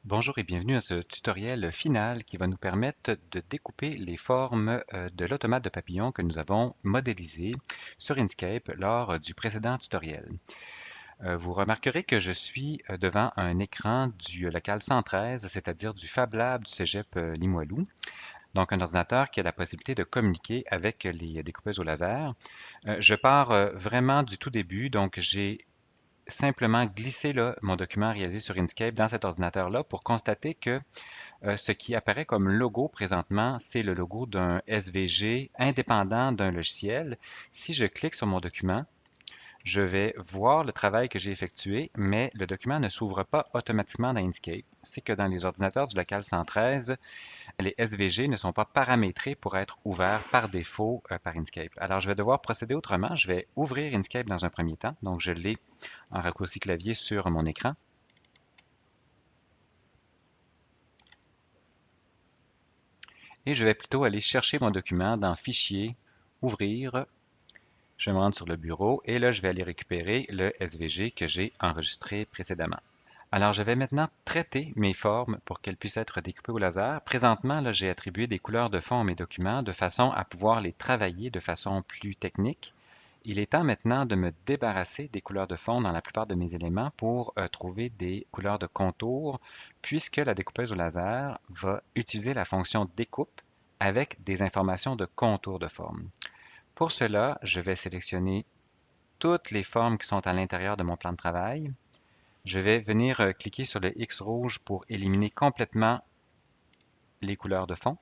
Bonjour et bienvenue à ce tutoriel final qui va nous permettre de découper les formes de l'automate de papillon que nous avons modélisé sur Inkscape lors du précédent tutoriel. Vous remarquerez que je suis devant un écran du local 113, c'est-à-dire du Fab Lab du Cégep Limoilou, donc un ordinateur qui a la possibilité de communiquer avec les découpeuses au laser. Je pars vraiment du tout début, donc j'ai simplement glissé là, mon document réalisé sur Inkscape dans cet ordinateur-là pour constater que ce qui apparaît comme logo présentement, c'est le logo d'un SVG indépendant d'un logiciel. Si je clique sur mon document, je vais voir le travail que j'ai effectué, mais le document ne s'ouvre pas automatiquement dans Inkscape. C'est que dans les ordinateurs du local 113, les SVG ne sont pas paramétrés pour être ouverts par défaut par Inkscape. Alors, je vais devoir procéder autrement. Je vais ouvrir Inkscape dans un premier temps. Donc, je l'ai en raccourci clavier sur mon écran. Et je vais plutôt aller chercher mon document dans Fichier, Ouvrir. Je vais me rendre sur le bureau et là, je vais aller récupérer le SVG que j'ai enregistré précédemment. Alors, je vais maintenant traiter mes formes pour qu'elles puissent être découpées au laser. Présentement, là, j'ai attribué des couleurs de fond à mes documents de façon à pouvoir les travailler de façon plus technique. Il est temps maintenant de me débarrasser des couleurs de fond dans la plupart de mes éléments pour trouver des couleurs de contour, puisque la découpeuse au laser va utiliser la fonction découpe avec des informations de contour de forme. Pour cela, je vais sélectionner toutes les formes qui sont à l'intérieur de mon plan de travail. Je vais venir cliquer sur le X rouge pour éliminer complètement les couleurs de fond.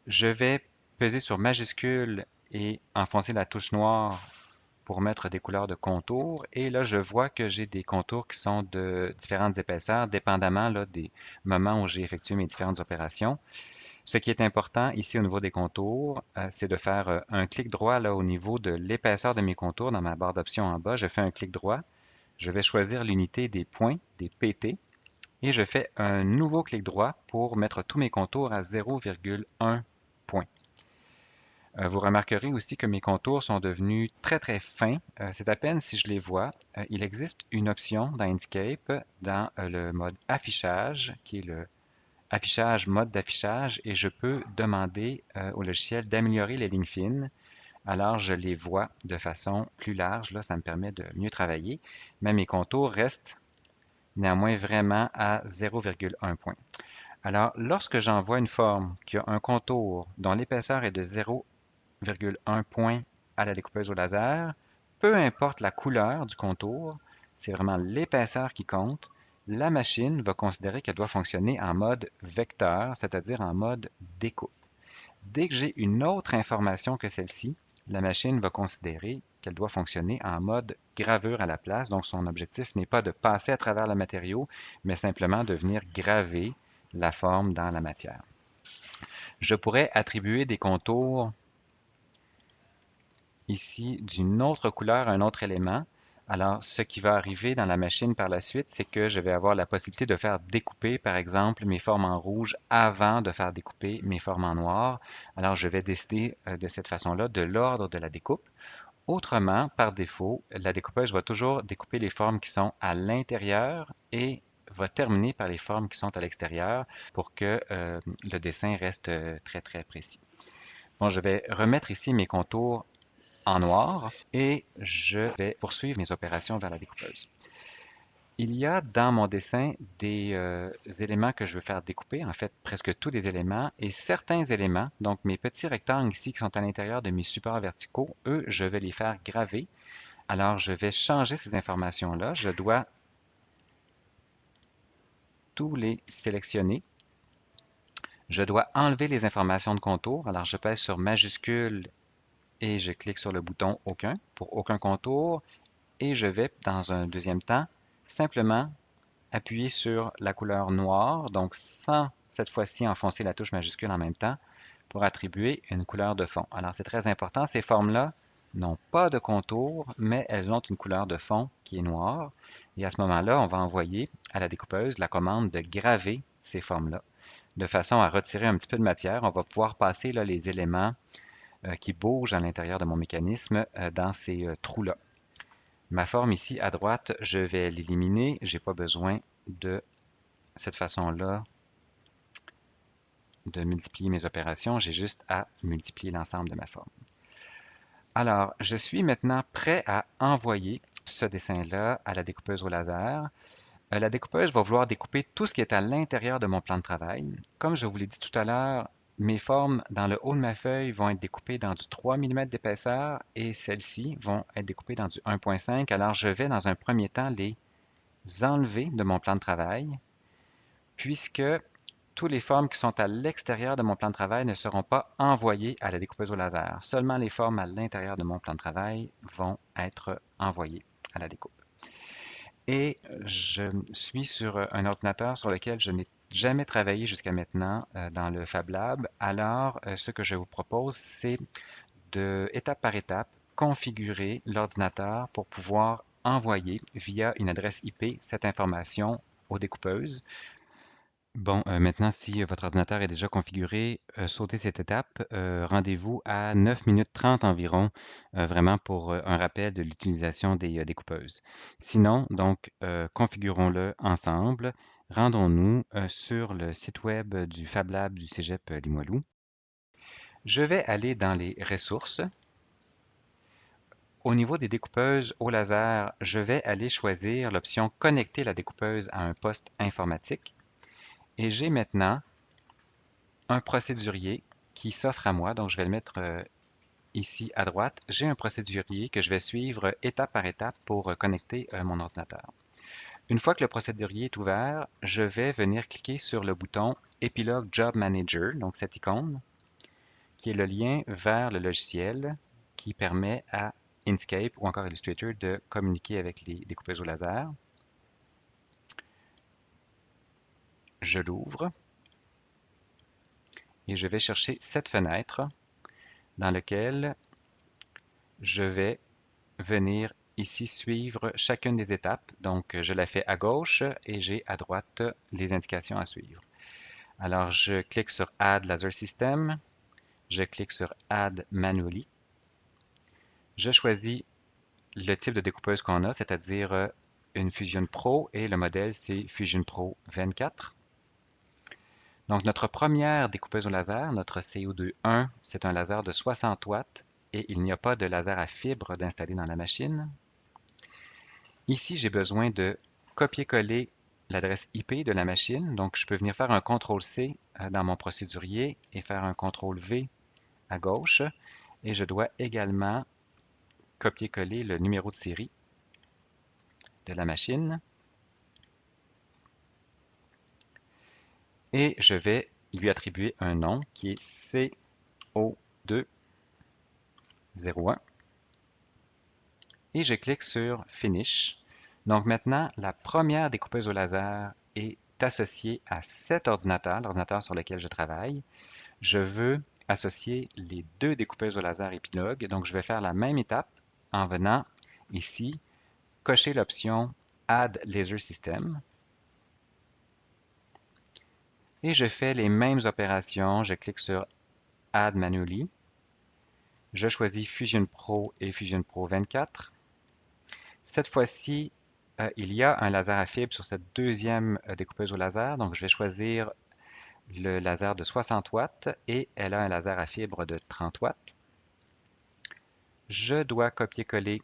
Je vais peser sur majuscule et enfoncer la touche noire pour mettre des couleurs de contour. Et là, je vois que j'ai des contours qui sont de différentes épaisseurs, dépendamment là, des moments où j'ai effectué mes différentes opérations. Ce qui est important ici au niveau des contours, c'est de faire un clic droit là au niveau de l'épaisseur de mes contours dans ma barre d'options en bas. Je fais un clic droit. Je vais choisir l'unité des points, des PT, et je fais un nouveau clic droit pour mettre tous mes contours à 0,1 point. Vous remarquerez aussi que mes contours sont devenus très très fins. C'est à peine si je les vois. Il existe une option dans Inkscape, dans le mode affichage, qui est le affichage, mode d'affichage, et je peux demander au logiciel d'améliorer les lignes fines. Alors je les vois de façon plus large. Là, ça me permet de mieux travailler, mais mes contours restent néanmoins vraiment à 0,1 point. Alors, lorsque j'envoie une forme qui a un contour dont l'épaisseur est de 0,1 point à la découpeuse au laser, peu importe la couleur du contour, c'est vraiment l'épaisseur qui compte, la machine va considérer qu'elle doit fonctionner en mode vecteur, c'est-à-dire en mode découpe. Dès que j'ai une autre information que celle-ci, la machine va considérer qu'elle doit fonctionner en mode gravure à la place. Donc, son objectif n'est pas de passer à travers le matériau, mais simplement de venir graver la forme dans la matière. Je pourrais attribuer des contours ici d'une autre couleur à un autre élément. Alors, ce qui va arriver dans la machine par la suite, c'est que je vais avoir la possibilité de faire découper, par exemple, mes formes en rouge avant de faire découper mes formes en noir. Alors, je vais décider de cette façon-là de l'ordre de la découpe. Autrement, par défaut, la découpeuse va toujours découper les formes qui sont à l'intérieur et va terminer par les formes qui sont à l'extérieur pour que le dessin reste très, très précis. Bon, je vais remettre ici mes contours en noir et je vais poursuivre mes opérations vers la découpeuse. Il y a dans mon dessin des éléments que je veux faire découper, en fait presque tous les éléments, et certains éléments, donc mes petits rectangles ici qui sont à l'intérieur de mes supports verticaux, eux, je vais les faire graver. Alors, je vais changer ces informations-là. Je dois tous les sélectionner. Je dois enlever les informations de contour. Alors, je pèse sur majuscule et je clique sur le bouton Aucun pour aucun contour. Et je vais, dans un deuxième temps, simplement appuyer sur la couleur noire, donc sans cette fois-ci enfoncer la touche majuscule en même temps, pour attribuer une couleur de fond. Alors c'est très important, ces formes-là n'ont pas de contour, mais elles ont une couleur de fond qui est noire. Et à ce moment-là, on va envoyer à la découpeuse la commande de graver ces formes-là, de façon à retirer un petit peu de matière. On va pouvoir passer là, les éléments qui bougent à l'intérieur de mon mécanisme dans ces trous-là. Ma forme ici à droite, je vais l'éliminer. Je n'ai pas besoin de cette façon-là de multiplier mes opérations, j'ai juste à multiplier l'ensemble de ma forme. Alors, je suis maintenant prêt à envoyer ce dessin-là à la découpeuse au laser. La découpeuse va vouloir découper tout ce qui est à l'intérieur de mon plan de travail. Comme je vous l'ai dit tout à l'heure, mes formes dans le haut de ma feuille vont être découpées dans du 3 mm d'épaisseur et celles-ci vont être découpées dans du 1.5. Alors, je vais dans un premier temps les enlever de mon plan de travail puisque toutes les formes qui sont à l'extérieur de mon plan de travail ne seront pas envoyées à la découpeuse au laser. Seulement les formes à l'intérieur de mon plan de travail vont être envoyées à la découpe. Et je suis sur un ordinateur sur lequel je n'ai jamais travaillé jusqu'à maintenant dans le Fab Lab. Alors, ce que je vous propose, c'est de, étape par étape, configurer l'ordinateur pour pouvoir envoyer via une adresse IP cette information aux découpeuses. Bon, maintenant, si votre ordinateur est déjà configuré, sautez cette étape. Rendez-vous à 9 minutes 30 environ, vraiment pour un rappel de l'utilisation des découpeuses. Sinon, donc, configurons-le ensemble. Rendons-nous sur le site web du Fab Lab du Cégep Limoilou. Je vais aller dans les ressources. Au niveau des découpeuses au laser, je vais aller choisir l'option Connecter la découpeuse à un poste informatique. Et j'ai maintenant un procédurier qui s'offre à moi. Donc, je vais le mettre ici à droite. J'ai un procédurier que je vais suivre étape par étape pour connecter mon ordinateur. Une fois que le procédurier est ouvert, je vais venir cliquer sur le bouton Epilogue Job Manager, donc cette icône, qui est le lien vers le logiciel qui permet à Inkscape ou encore Illustrator de communiquer avec les découpeuses au laser. Je l'ouvre et je vais chercher cette fenêtre dans laquelle je vais venir ici suivre chacune des étapes. Donc, je la fais à gauche et j'ai à droite les indications à suivre. Alors, je clique sur Add Laser System. Je clique sur Add Manually. Je choisis le type de découpeuse qu'on a, c'est-à-dire une Fusion Pro et le modèle c'est Fusion Pro 24. Donc, notre première découpeuse au laser, notre CO2-1, c'est un laser de 60 watts et il n'y a pas de laser à fibre d'installer dans la machine. Ici, j'ai besoin de copier-coller l'adresse IP de la machine. Donc, je peux venir faire un CTRL-C dans mon procédurier et faire un CTRL-V à gauche. Et je dois également copier-coller le numéro de série de la machine. Et je vais lui attribuer un nom qui est CO201. Et je clique sur Finish. Donc maintenant, la première découpeuse au laser est associée à cet ordinateur, l'ordinateur sur lequel je travaille. Je veux associer les deux découpeuses au laser Epilogue. Donc je vais faire la même étape en venant ici, cocher l'option Add Laser System. Et je fais les mêmes opérations. Je clique sur Add Manually. Je choisis Fusion Pro et Fusion Pro 24. Cette fois-ci, il y a un laser à fibre sur cette deuxième découpeuse au laser. Donc, je vais choisir le laser de 60 watts et elle a un laser à fibre de 30 watts. Je dois copier-coller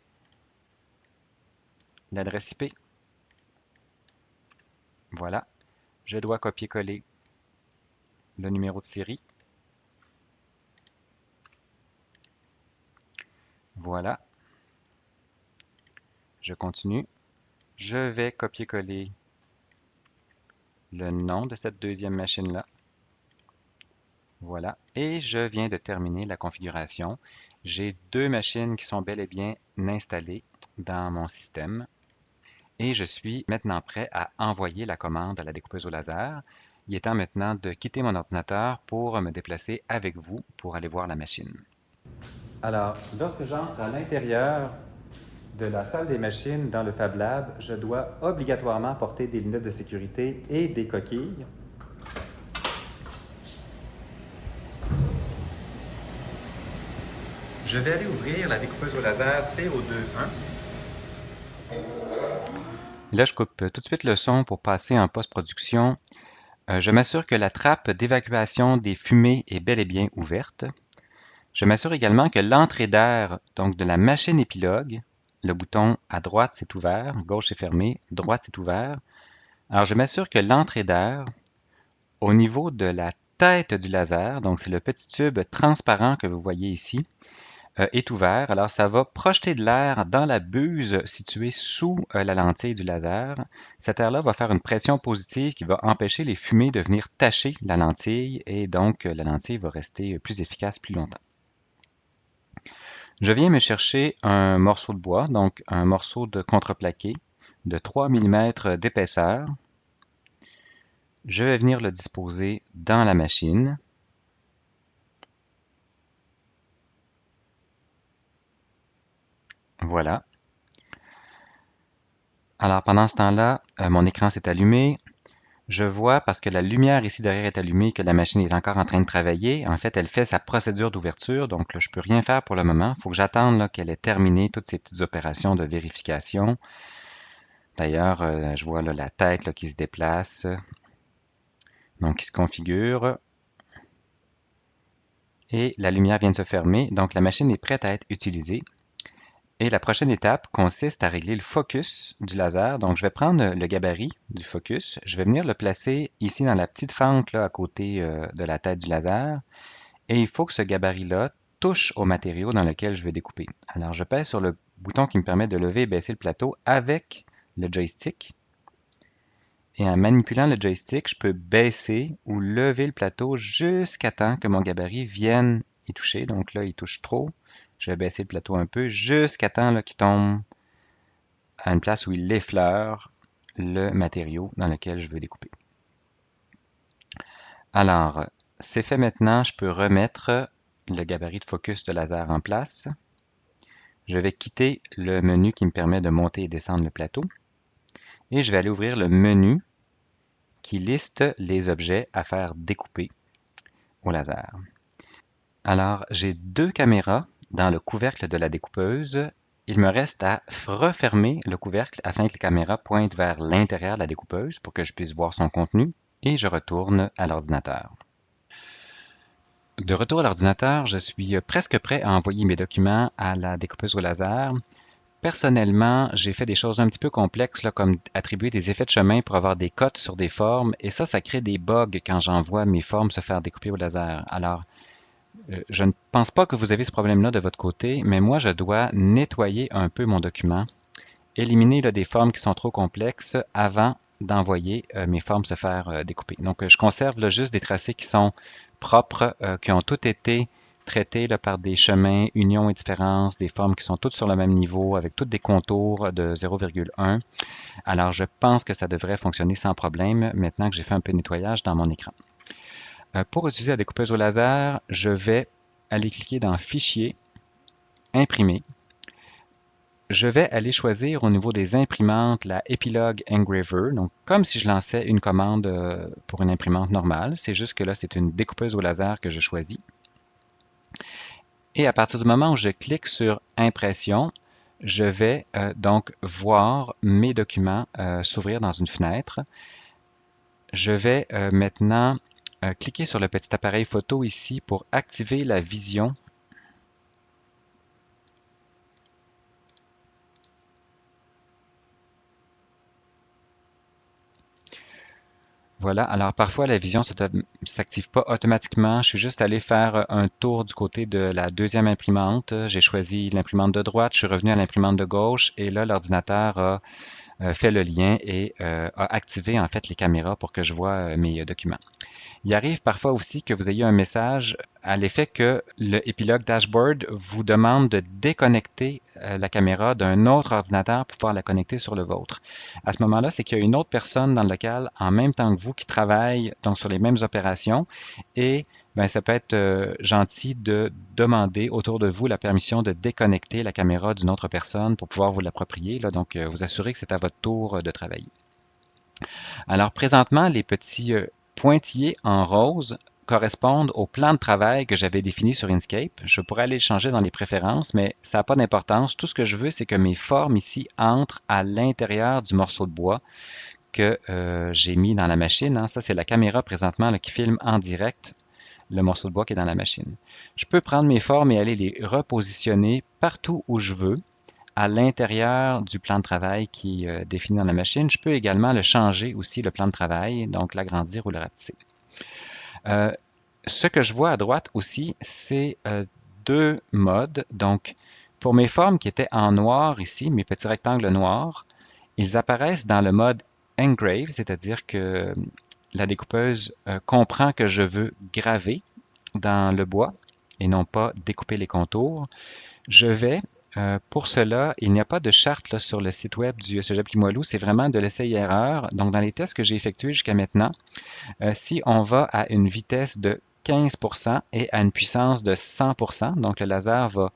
l'adresse IP. Voilà. Je dois copier-coller le numéro de série. Voilà. Je continue. Je vais copier-coller le nom de cette deuxième machine-là. Voilà. Et je viens de terminer la configuration. J'ai deux machines qui sont bel et bien installées dans mon système. Et je suis maintenant prêt à envoyer la commande à la découpeuse au laser. Il est temps maintenant de quitter mon ordinateur pour me déplacer avec vous pour aller voir la machine. Alors, lorsque j'entre à l'intérieur de la salle des machines dans le Fab Lab, je dois obligatoirement porter des lunettes de sécurité et des coquilles. Je vais aller ouvrir la découpeuse au laser CO2-1. Et là, je coupe tout de suite le son pour passer en post-production. Je m'assure que la trappe d'évacuation des fumées est bel et bien ouverte. Je m'assure également que l'entrée d'air, donc de la machine épilogue, le bouton à droite c'est ouvert, gauche c'est fermé, droite c'est ouvert. Alors je m'assure que l'entrée d'air, au niveau de la tête du laser, donc c'est le petit tube transparent que vous voyez ici, est ouvert. Alors ça va projeter de l'air dans la buse située sous la lentille du laser. Cet air-là va faire une pression positive qui va empêcher les fumées de venir tacher la lentille et donc la lentille va rester plus efficace plus longtemps. Je viens me chercher un morceau de bois, donc un morceau de contreplaqué de 3 mm d'épaisseur. Je vais venir le disposer dans la machine. Voilà. Alors pendant ce temps-là, mon écran s'est allumé. Je vois, parce que la lumière ici derrière est allumée, que la machine est encore en train de travailler. En fait, elle fait sa procédure d'ouverture, donc là, je ne peux rien faire pour le moment. Il faut que j'attende qu'elle ait terminé toutes ces petites opérations de vérification. D'ailleurs, je vois là, la tête là, qui se déplace, donc qui se configure. Et la lumière vient de se fermer, donc la machine est prête à être utilisée. Et la prochaine étape consiste à régler le focus du laser. Donc, je vais prendre le gabarit du focus. Je vais venir le placer ici dans la petite fente là, à côté de la tête du laser. Et il faut que ce gabarit-là touche au matériau dans lequel je vais découper. Alors, je pèse sur le bouton qui me permet de lever et baisser le plateau avec le joystick. Et en manipulant le joystick, je peux baisser ou lever le plateau jusqu'à temps que mon gabarit vienne y toucher. Donc là, il touche trop. Je vais baisser le plateau un peu jusqu'à temps qu'il tombe à une place où il effleure le matériau dans lequel je veux découper. Alors, c'est fait maintenant, je peux remettre le gabarit de focus de laser en place. Je vais quitter le menu qui me permet de monter et descendre le plateau. Et je vais aller ouvrir le menu qui liste les objets à faire découper au laser. Alors, j'ai deux caméras dans le couvercle de la découpeuse. Il me reste à refermer le couvercle afin que les caméras pointent vers l'intérieur de la découpeuse pour que je puisse voir son contenu et je retourne à l'ordinateur. De retour à l'ordinateur, je suis presque prêt à envoyer mes documents à la découpeuse au laser. Personnellement, j'ai fait des choses un petit peu complexes, là, comme attribuer des effets de chemin pour avoir des cotes sur des formes, et ça crée des bugs quand j'envoie mes formes se faire découper au laser. Alors, je ne pense pas que vous avez ce problème-là de votre côté, mais moi, je dois nettoyer un peu mon document, éliminer là, des formes qui sont trop complexes avant d'envoyer mes formes se faire découper. Donc, je conserve là, juste des tracés qui sont propres, qui ont tous été traités là, par des chemins, unions et différences, des formes qui sont toutes sur le même niveau, avec toutes des contours de 0,1. Alors, je pense que ça devrait fonctionner sans problème maintenant que j'ai fait un peu de nettoyage dans mon écran. Pour utiliser la découpeuse au laser, je vais aller cliquer dans Fichier, Imprimer. Je vais aller choisir au niveau des imprimantes la Epilogue Engraver, donc comme si je lançais une commande pour une imprimante normale. C'est juste que là, c'est une découpeuse au laser que je choisis. Et à partir du moment où je clique sur Impression, je vais donc voir mes documents s'ouvrir dans une fenêtre. Je vais maintenant cliquer sur le petit appareil photo ici pour activer la vision. Voilà, alors parfois la vision ne s'active pas automatiquement. Je suis juste allé faire un tour du côté de la deuxième imprimante. J'ai choisi l'imprimante de droite, je suis revenu à l'imprimante de gauche et là l'ordinateur a fait le lien et a activé en fait les caméras pour que je vois mes documents. Il arrive parfois aussi que vous ayez un message à l'effet que le Epilogue Dashboard vous demande de déconnecter la caméra d'un autre ordinateur pour pouvoir la connecter sur le vôtre. À ce moment-là, c'est qu'il y a une autre personne dans le local en même temps que vous qui travaille donc sur les mêmes opérations et ben, ça peut être gentil de demander autour de vous la permission de déconnecter la caméra d'une autre personne pour pouvoir vous l'approprier, donc vous assurer que c'est à votre tour de travailler. Alors présentement, les petits pointillés en rose correspondent au plan de travail que j'avais défini sur Inkscape. Je pourrais aller le changer dans les préférences, mais ça n'a pas d'importance. Tout ce que je veux, c'est que mes formes ici entrent à l'intérieur du morceau de bois que j'ai mis dans la machine, hein. Ça, c'est la caméra présentement là, qui filme en direct le morceau de bois qui est dans la machine. Je peux prendre mes formes et aller les repositionner partout où je veux à l'intérieur du plan de travail qui est défini dans la machine. Je peux également le changer aussi, le plan de travail, donc l'agrandir ou le rapetisser. Ce que je vois à droite aussi, c'est deux modes. Donc, pour mes formes qui étaient en noir ici, mes petits rectangles noirs, ils apparaissent dans le mode Engrave, c'est-à-dire que la découpeuse comprend que je veux graver dans le bois et non pas découper les contours. Je vais, pour cela, il n'y a pas de charte là, sur le site web du Cégep Limoilou, c'est vraiment de l'essai-erreur. Donc, dans les tests que j'ai effectués jusqu'à maintenant, si on va à une vitesse de 15% et à une puissance de 100%, donc le laser va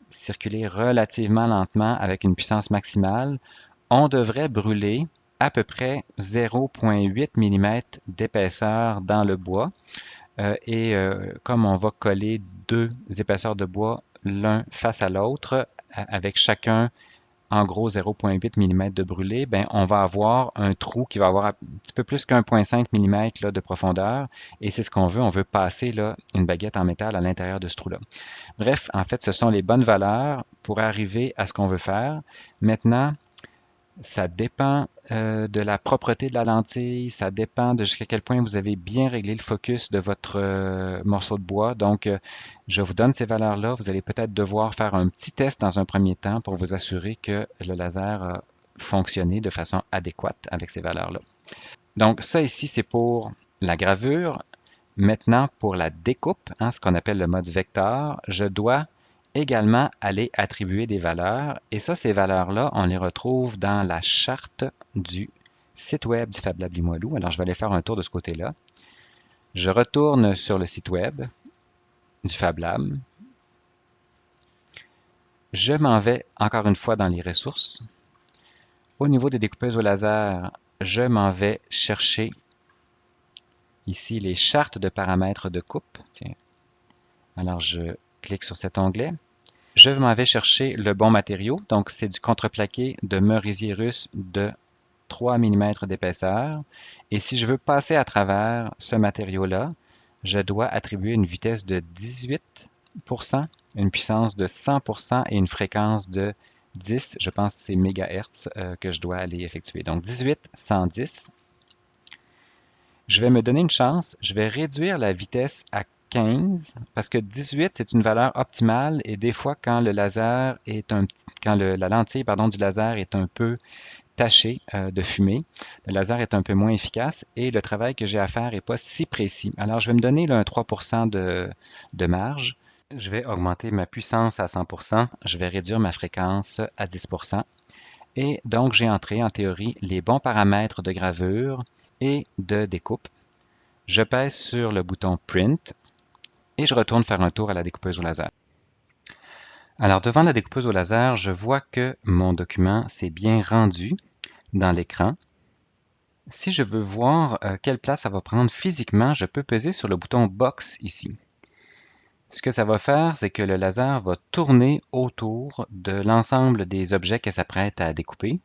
circuler relativement lentement avec une puissance maximale, on devrait brûler à peu près 0,8 mm d'épaisseur dans le bois. Comme on va coller deux épaisseurs de bois l'un face à l'autre, avec chacun en gros 0,8 mm de brûlé, ben, on va avoir un trou qui va avoir un petit peu plus qu'1,5 mm là, de profondeur. Et c'est ce qu'on veut. On veut passer là, une baguette en métal à l'intérieur de ce trou-là. Bref, en fait, ce sont les bonnes valeurs pour arriver à ce qu'on veut faire. Maintenant, ça dépend de la propreté de la lentille, ça dépend de jusqu'à quel point vous avez bien réglé le focus de votre morceau de bois. Donc, je vous donne ces valeurs-là. Vous allez peut-être devoir faire un petit test dans un premier temps pour vous assurer que le laser a fonctionné de façon adéquate avec ces valeurs-là. Donc, ça ici, c'est pour la gravure. Maintenant, pour la découpe, hein, ce qu'on appelle le mode vecteur, je dois également aller attribuer des valeurs. Et ça, ces valeurs-là, on les retrouve dans la charte du site web du Fab Lab Limoilou. Alors, je vais aller faire un tour de ce côté-là. Je retourne sur le site web du Fab Lab. Je m'en vais encore une fois dans les ressources. Au niveau des découpeuses au laser, je m'en vais chercher ici les chartes de paramètres de coupe. Tiens. Alors, je clique sur cet onglet. Je m'en vais chercher le bon matériau. Donc, c'est du contreplaqué de merisier russe de 3 mm d'épaisseur. Et si je veux passer à travers ce matériau-là, je dois attribuer une vitesse de 18%, une puissance de 100% et une fréquence de 10, je pense que c'est mégahertz que je dois aller effectuer. Donc 18, 110. Je vais me donner une chance, je vais réduire la vitesse à 15 parce que 18 c'est une valeur optimale et des fois quand le laser est quand la lentille pardon, du laser est un peu tachée de fumée, le laser est un peu moins efficace et le travail que j'ai à faire n'est pas si précis. Alors je vais me donner là, un 3% de marge. Je vais augmenter ma puissance à 100%, je vais réduire ma fréquence à 10%. Et donc j'ai entré en théorie les bons paramètres de gravure et de découpe. Je pèse sur le bouton Print et je retourne faire un tour à la découpeuse au laser. Alors devant la découpeuse au laser, je vois que mon document s'est bien rendu dans l'écran. Si je veux voir quelle place ça va prendre physiquement, je peux peser sur le bouton Box ici. Ce que ça va faire, c'est que le laser va tourner autour de l'ensemble des objets que ça s'apprête à découper.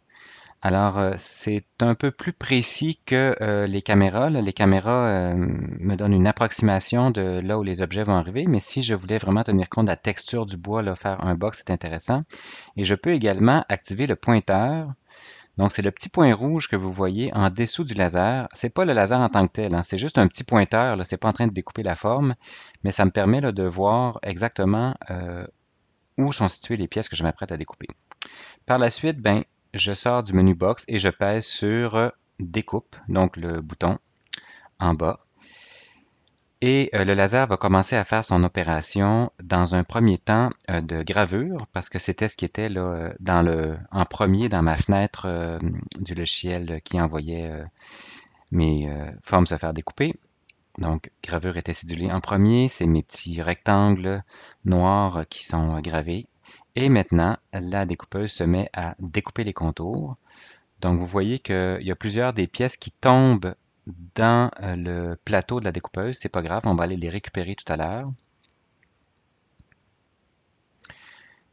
Alors, c'est un peu plus précis que les caméras. Là. Les caméras me donnent une approximation de là où les objets vont arriver, mais si je voulais vraiment tenir compte de la texture du bois, là, faire un box, c'est intéressant. Et je peux également activer le pointeur. Donc, c'est le petit point rouge que vous voyez en dessous du laser. C'est pas le laser en tant que tel, hein. C'est juste un petit pointeur. Là. C'est pas en train de découper la forme, mais ça me permet là, de voir exactement où sont situées les pièces que je m'apprête à découper. Par la suite, ben, je sors du menu box et je pèse sur découpe, donc le bouton en bas. Et le laser va commencer à faire son opération dans un premier temps de gravure, parce que c'était ce qui était là, en premier dans ma fenêtre du logiciel qui envoyait mes formes se faire découper. Donc, gravure était cédulée en premier, c'est mes petits rectangles noirs qui sont gravés. Et maintenant, la découpeuse se met à découper les contours. Donc, vous voyez qu'il y a plusieurs des pièces qui tombent dans le plateau de la découpeuse. C'est pas grave, on va aller les récupérer tout à l'heure.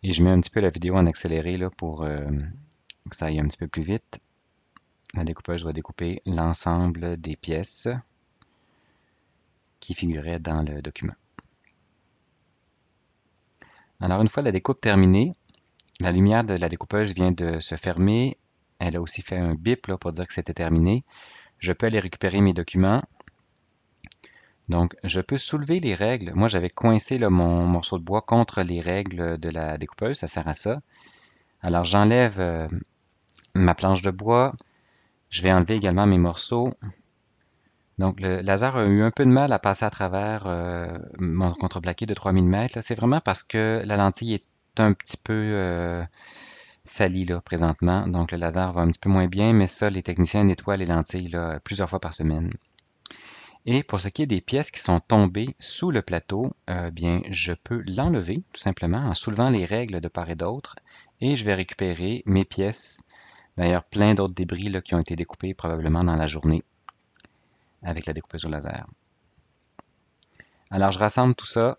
Et je mets un petit peu la vidéo en accéléré là, pour que ça aille un petit peu plus vite. La découpeuse va découper l'ensemble des pièces qui figuraient dans le document. Alors, une fois la découpe terminée, la lumière de la découpeuse vient de se fermer. Elle a aussi fait un bip là, pour dire que c'était terminé. Je peux aller récupérer mes documents. Donc, je peux soulever les règles. Moi, j'avais coincé là, mon morceau de bois contre les règles de la découpeuse. Ça sert à ça. Alors, j'enlève ma planche de bois. Je vais enlever également mes morceaux. Donc, le laser a eu un peu de mal à passer à travers mon contreplaqué de 3000 mètres. C'est vraiment parce que la lentille est un petit peu salie là, présentement. Donc, le laser va un petit peu moins bien, mais ça, les techniciens nettoient les lentilles là, plusieurs fois par semaine. Et pour ce qui est des pièces qui sont tombées sous le plateau, bien, je peux l'enlever tout simplement en soulevant les règles de part et d'autre et je vais récupérer mes pièces. D'ailleurs, plein d'autres débris là, qui ont été découpés probablement dans la journée avec la découpeuse au laser. Alors, je rassemble tout ça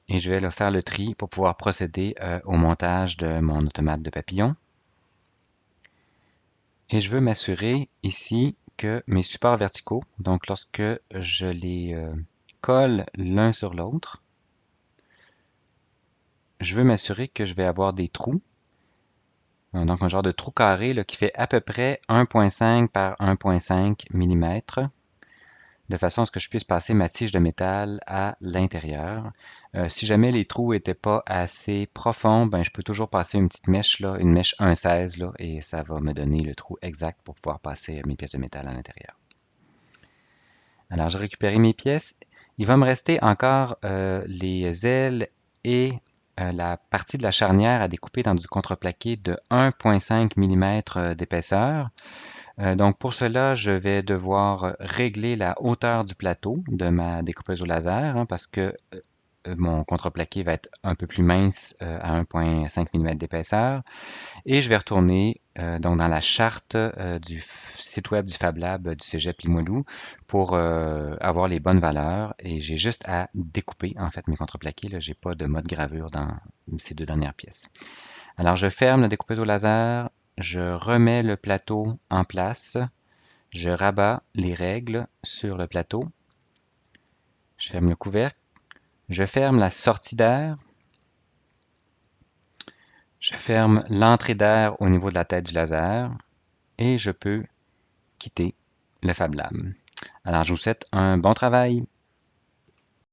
et je vais là, faire le tri pour pouvoir procéder au montage de mon automate de papillon. Et je veux m'assurer ici que mes supports verticaux, donc lorsque je les colle l'un sur l'autre, je veux m'assurer que je vais avoir des trous. Donc un genre de trou carré là, qui fait à peu près 1,5 par 1,5 mm, de façon à ce que je puisse passer ma tige de métal à l'intérieur. Si jamais les trous n'étaient pas assez profonds, ben, je peux toujours passer une petite mèche, là, une mèche 1,16, là, et ça va me donner le trou exact pour pouvoir passer mes pièces de métal à l'intérieur. Alors, j'ai récupéré mes pièces. Il va me rester encore les ailes et la partie de la charnière à découper dans du contreplaqué de 1,5 mm d'épaisseur. Donc pour cela, je vais devoir régler la hauteur du plateau de ma découpeuse au laser parce que mon contreplaqué va être un peu plus mince à 1,5 mm d'épaisseur. Et je vais retourner donc dans la charte du site web du Fab Lab du Cégep Limoilou pour avoir les bonnes valeurs. Et j'ai juste à découper en fait mes contreplaqués. Je n'ai pas de mode gravure dans ces deux dernières pièces. Alors je ferme la découpeuse au laser, je remets le plateau en place, je rabats les règles sur le plateau, je ferme le couvercle, je ferme la sortie d'air, je ferme l'entrée d'air au niveau de la tête du laser et je peux quitter le Fab Lab. Alors je vous souhaite un bon travail.